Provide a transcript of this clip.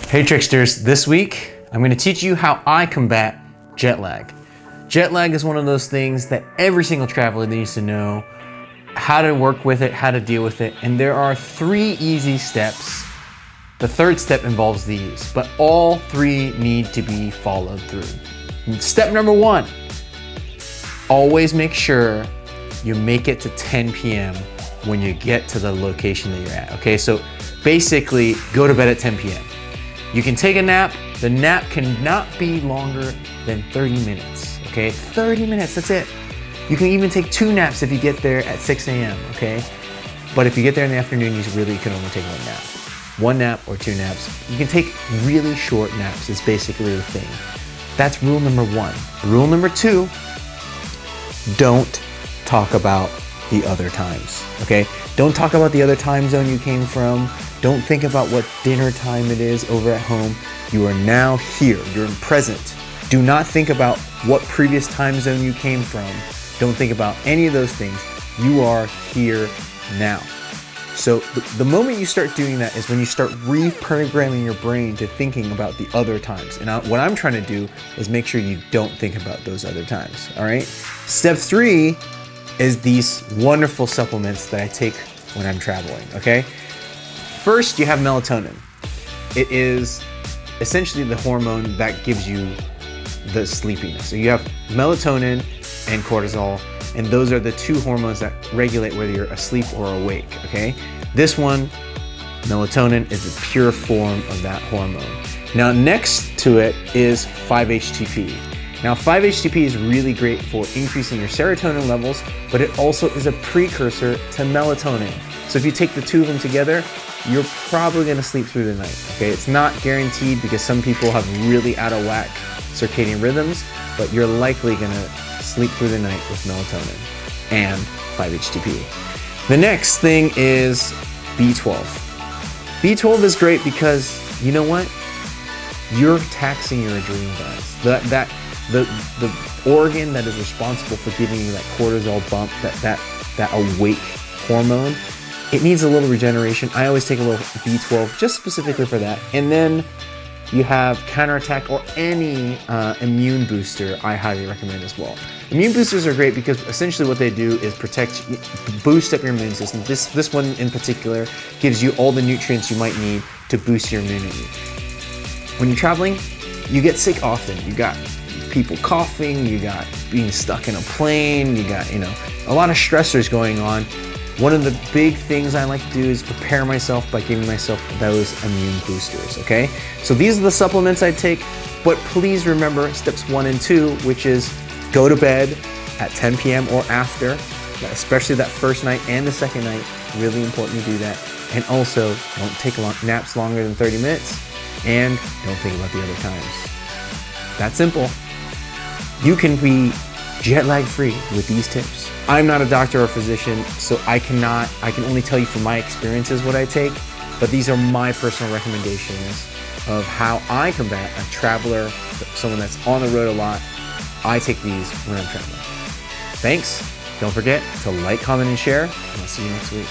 Hey Tricksters, this week I'm going to teach you how I combat jet lag. Jet lag is one of those things that every single traveler needs to know how to work with it, how to deal with it, and there are 3 easy steps. The third step involves these, but all 3 need to be followed through. Step number 1, always make sure you make it to 10 p.m. when you get to the location that you're at, okay? So basically, go to bed at 10 p.m. You can take a nap. The nap cannot be longer than 30 minutes, okay? 30 minutes, that's it. You can even take 2 naps if you get there at 6 a.m., okay? But if you get there in the afternoon, you really can only take 1 nap. 1 nap or 2 naps. You can take really short naps is basically the thing. That's rule number 1. Rule number 2, don't talk about the other times, okay? Don't talk about the other time zone you came from. Don't think about what dinner time it is over at home. You are now here, you're in present. Do not think about what previous time zone you came from. Don't think about any of those things. You are here now. So the moment you start doing that is when you start reprogramming your brain to thinking about the other times. And what I'm trying to do is make sure you don't think about those other times, all right? Step 3 is these wonderful supplements that I take when I'm traveling, okay? First, you have melatonin. It is essentially the hormone that gives you the sleepiness. So you have melatonin and cortisol, and those are the 2 hormones that regulate whether you're asleep or awake, okay? This one, melatonin, is a pure form of that hormone. Now, next to it is 5-HTP. Now, 5-HTP is really great for increasing your serotonin levels, but it also is a precursor to melatonin. So if you take the 2 of them together, you're probably gonna sleep through the night, okay? It's not guaranteed because some people have really out of whack circadian rhythms, but you're likely gonna sleep through the night with melatonin and 5-HTP. The next thing is B12. B12 is great because, you know what? You're taxing your adrenal glands. The organ that is responsible for giving you that cortisol bump, that awake hormone, it needs a little regeneration. I always take a little B12 just specifically for that. And then you have counterattack or any immune booster I highly recommend as well. Immune boosters are great because essentially what they do is boost up your immune system. This one in particular gives you all the nutrients you might need to boost your immunity. When you're traveling, you get sick often. You got people coughing, you got being stuck in a plane, you got, a lot of stressors going on. One of the big things I like to do is prepare myself by giving myself those immune boosters, okay? So these are the supplements I take, but please remember steps 1 and 2, which is go to bed at 10 p.m. or after, especially that first night and the second night, really important to do that. And also, don't take naps longer than 30 minutes, and don't think about the other times. That's simple. You can be jet lag free with these tips. I'm not a doctor or physician, so I can only tell you from my experiences what I take, but these are my personal recommendations of how I combat a traveler, someone that's on the road a lot. I take these when I'm traveling. Thanks. Don't forget to like, comment, and share, and I'll see you next week.